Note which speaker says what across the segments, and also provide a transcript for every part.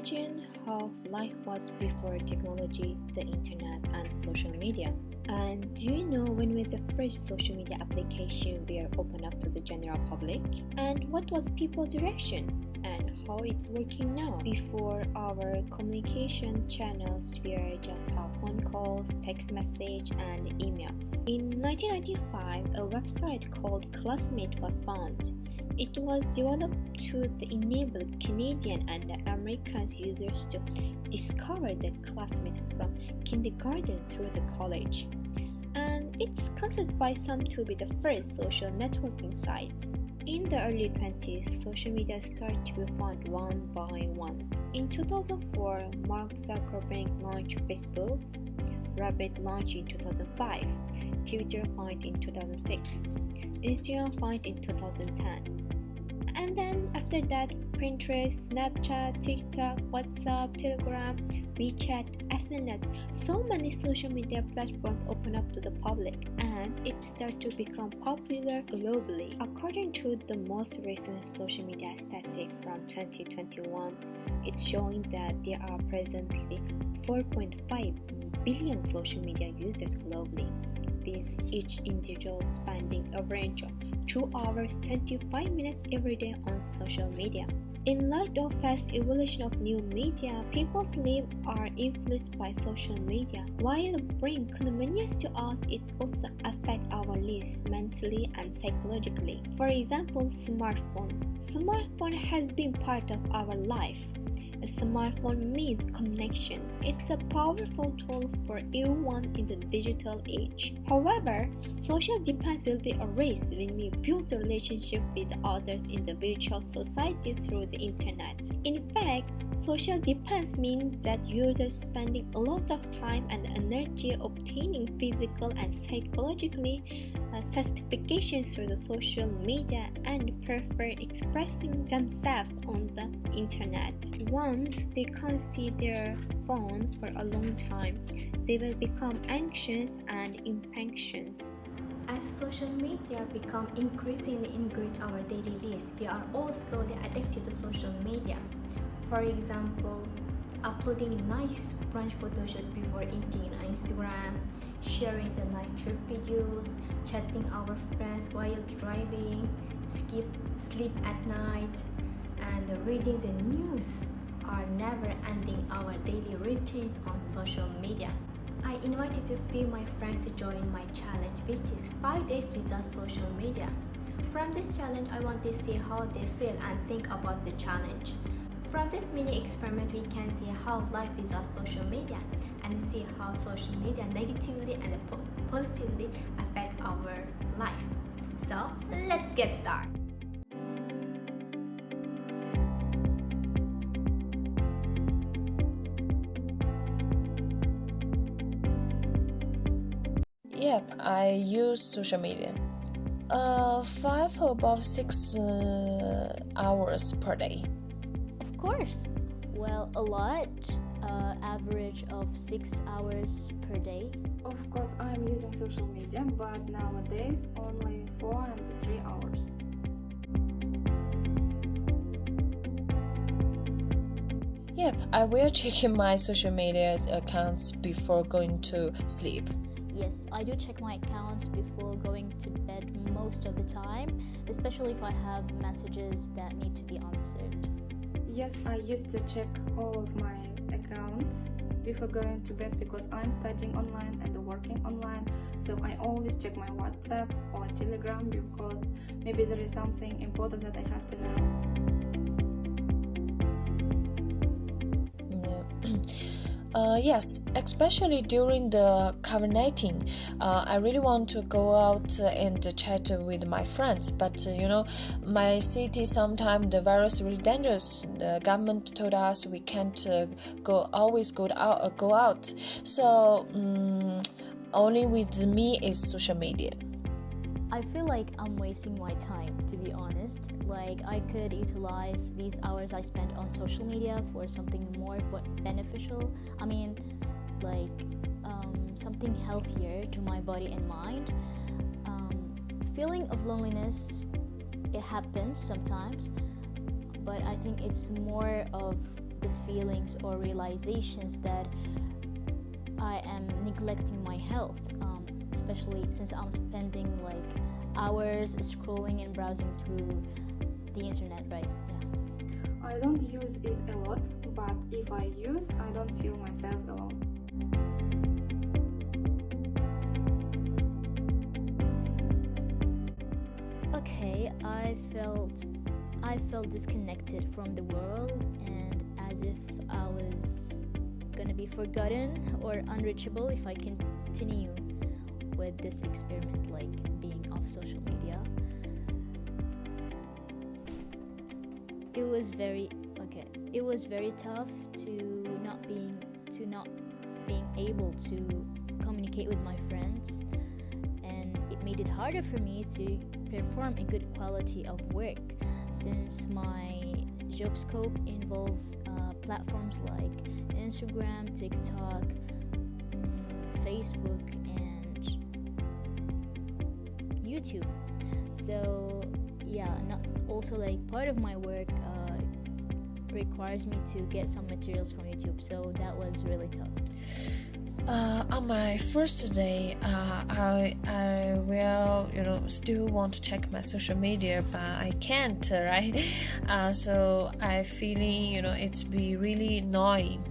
Speaker 1: Imagine how life was before technology, the internet, and social media. And do you know when was the first social media application were opened up to the general public? And what was people's reaction? And how it's working now? Before, our communication channels were just our phone calls, text message, and emails. In 1995, a website called Classmate was found. It was developed to enable Canadian and American users to discover their classmates from kindergarten through the college. And it's considered by some to be the first social networking site. In the early 20s, social media started to be found one by one. In 2004, Mark Zuckerberg launched Facebook, Reddit launched in 2005, Twitter found in 2006, Instagram found in 2010. And then after that, Pinterest, Snapchat, TikTok, WhatsApp, Telegram, WeChat, SNS, so many social media platforms open up to the public and it started to become popular globally. According to the most recent social media statistic from 2021, it's showing that there are presently 4.5 billion social media users globally, with each individual spending a range of 2 hours 25 minutes every day on social media. In light of fast evolution of new media, people's lives are influenced by social media. While bring convenience to us, it also affects our lives mentally and psychologically. For example, smartphone. Smartphone has been part of our life. A smartphone means connection. It's a powerful tool for everyone in the digital age. However, social dependence will be erased when we build a relationship with others in the virtual society through the internet. In fact, social dependence means that users spending a lot of time and energy obtaining physical and psychologically satisfaction through the social media and prefer expressing themselves on the internet. Once they can't see their phone for a long time, they will become anxious and impatient.
Speaker 2: As social media become increasingly integrated our daily lives, we are all slowly addicted to social media. For example, uploading nice brunch photos before eating on Instagram, sharing the nice trip videos, chatting our friends while driving, sleep at night, and reading the news are never ending our daily routines on social media. I invited a few of my friends to join my challenge, which is 5 days without social media. From this challenge, I want to see how they feel and think about the challenge. From this mini experiment, we can see how life without social media and see how social media negatively and positively affect our life. So, let's get started.
Speaker 3: Yep, I use social media. 5 or above 6 hours per day.
Speaker 4: Of course. Well, a lot. Average of 6 hours per day.
Speaker 5: Of course, I'm using social media, but nowadays only 4 and 3 hours.
Speaker 3: Yep, I will check my social media accounts before going to sleep.
Speaker 4: Yes, I do check my accounts before going to bed most of the time, especially if I have messages that need to be answered.
Speaker 5: Yes, I used to check all of my accounts before going to bed because I'm studying online and working online, so I always check my WhatsApp or Telegram because maybe there is something important that I have to know.
Speaker 3: Yes, especially during the COVID-19, I really want to go out and chat with my friends. But my city sometimes the virus really dangerous. The government told us we can't always go out. So only with me is social media.
Speaker 4: I feel like I'm wasting my time, to be honest. Like, I could utilize these hours I spent on social media for something more beneficial. I mean, like, something healthier to my body and mind. Feeling of loneliness, it happens sometimes, but I think it's more of the feelings or realizations that I am neglecting my health, especially since I'm spending like hours scrolling and browsing through the internet, right? Yeah.
Speaker 5: I don't use it a lot, but if I use, I don't feel myself alone.
Speaker 4: Okay, I felt disconnected from the world and as if I was gonna be forgotten or unreachable if I continue with this experiment, like being off social media. It was very tough to not being able to communicate with my friends, and it made it harder for me to perform a good quality of work since my job scope involves platforms like Instagram, TikTok, Facebook, and YouTube. So yeah, not also like part of my work requires me to get some materials from YouTube, so that was really tough.
Speaker 3: On my first day, I will, still want to check my social media, but I can't, right? So I feeling, it's be really annoying.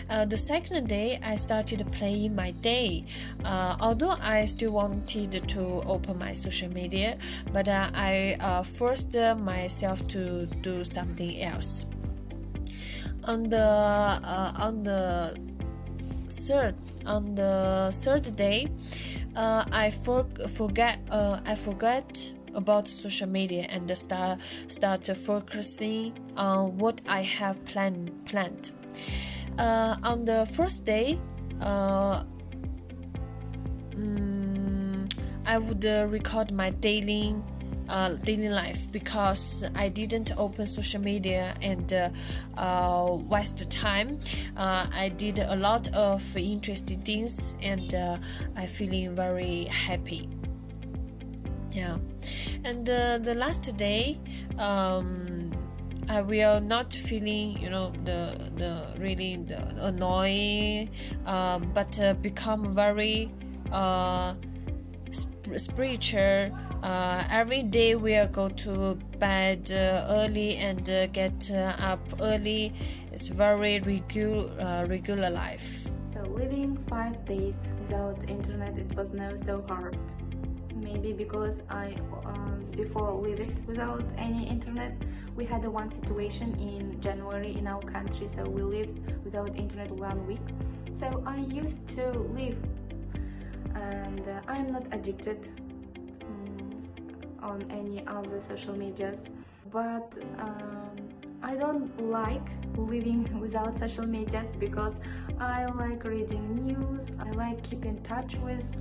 Speaker 3: The second day, I started playing my day. Although I still wanted to open my social media, but I forced myself to do something else. On the third day, I forgot about social media and start focusing on what I have planned. On the first day, I would record my daily life because I didn't open social media and waste time. I did a lot of interesting things and I feeling very happy. Yeah, and the last day, I will not feeling the really annoying, but become very spiritual. Every day we'll go to bed early and get up early. It's very regular life.
Speaker 5: So living 5 days without internet, it was not so hard. Maybe because I before live it without any internet. We had one situation in January in our country, so we lived without internet 1 week. So I used to live, and I'm not addicted on any other social medias, but I don't like living without social medias because I like reading news. I like keeping in touch with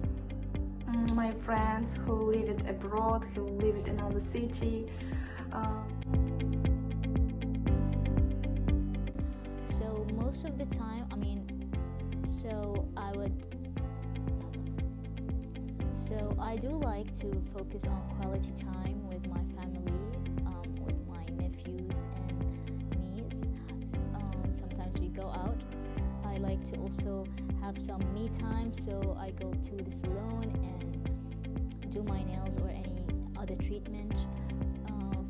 Speaker 5: my friends who live it abroad, who live it in another city.
Speaker 4: So most of the time, I do like to focus on quality time with my family, with my nephews and niece. Sometimes we go out. I like to also have some me time, so I go to the salon and do my nails or any other treatment.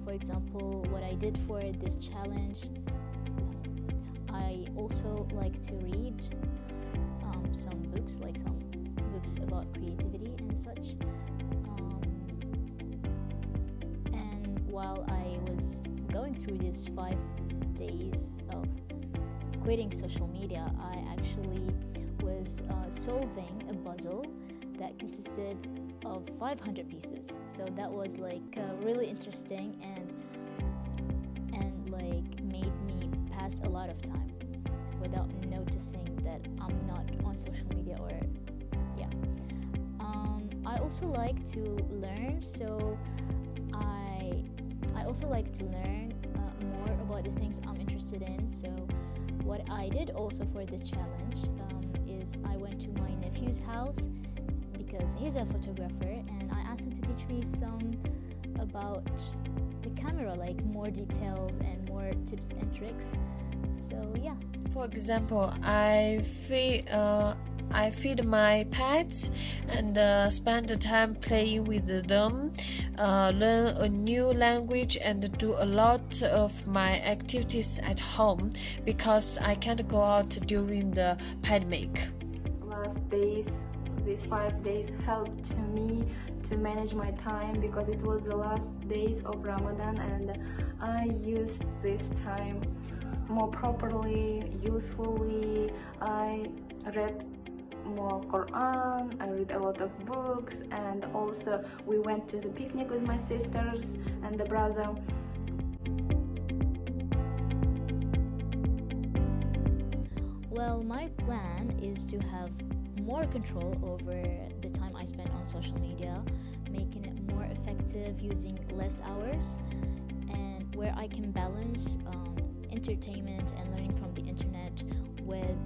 Speaker 4: For example, what I did for this challenge, I also like to read some books, like some books about creativity and such. And while I was going through these 5 days of quitting social media, I actually was solving a puzzle that consisted of 500 pieces. So that was like really interesting and like made me pass a lot of time without noticing that I'm not on social media or yeah. I also like to learn, so I also like to learn more about the things I'm interested in. So what I did also for the challenge is I went to my nephew's house because he's a photographer, and I asked him to teach me some about the camera, like more details and more tips and tricks. So yeah.
Speaker 3: For example, I feed my pets and spend the time playing with them, learn a new language, and do a lot of my activities at home because I can't go out during the pandemic.
Speaker 5: Last days, these 5 days helped me to manage my time because it was the last days of Ramadan, and I used this time more properly, usefully. I read more Quran, I read a lot of books, and also we went to the picnic with my sisters and the brother.
Speaker 4: Well, my plan is to have more control over the time I spend on social media, making it more effective using less hours, and where I can balance entertainment and learning from the internet with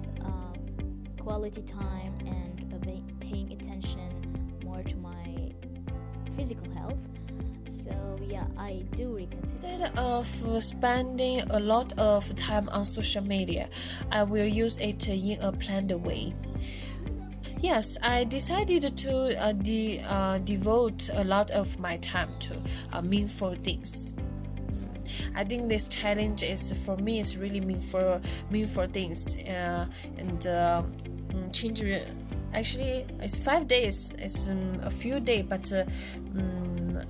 Speaker 4: quality time and paying attention more to my physical health. So yeah, I do reconsider.
Speaker 3: Instead of spending a lot of time on social media, I will use it in a planned way. Yes, I decided to devote a lot of my time to meaningful things. I think this challenge is for me is really meaningful things and change. Actually, it's 5 days. It's a few days, but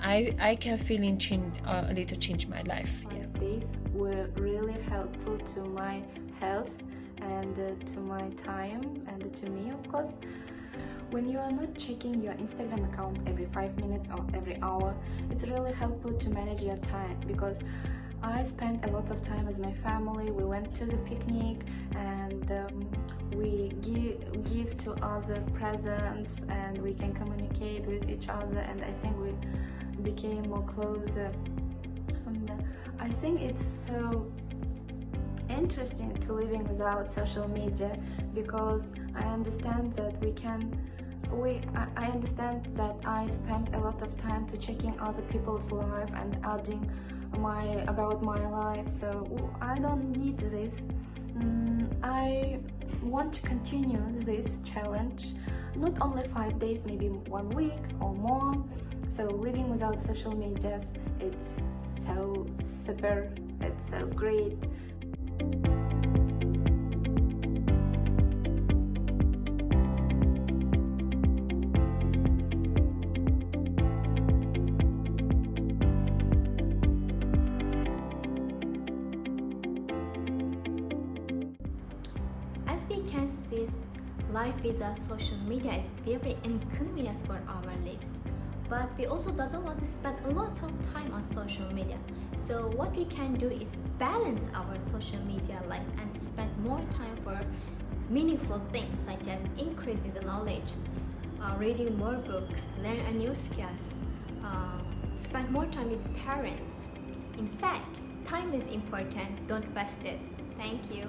Speaker 3: I can feel a little change my life.
Speaker 5: 5 days were really helpful to my health and to my time and to me, of course. When you are not checking your Instagram account every 5 minutes or every hour, it's really helpful to manage your time because I spent a lot of time with my family. We went to the picnic and we give to other presents and we can communicate with each other, and I think we became more closer. And I think it's so interesting to living without social media because I understand that I understand that I spend a lot of time to checking other people's life and adding about my life, so I don't need this. I want to continue this challenge, not only 5 days, maybe 1 week or more. So living without social media, it's so super, it's so great.
Speaker 2: As we can see, life without social media is very inconvenient for our lives. But we also doesn't want to spend a lot of time on social media. So what we can do is balance our social media life and spend more time for meaningful things such as increasing the knowledge, reading more books, learn a new skills, spend more time with parents. In fact, time is important, don't waste it. Thank you.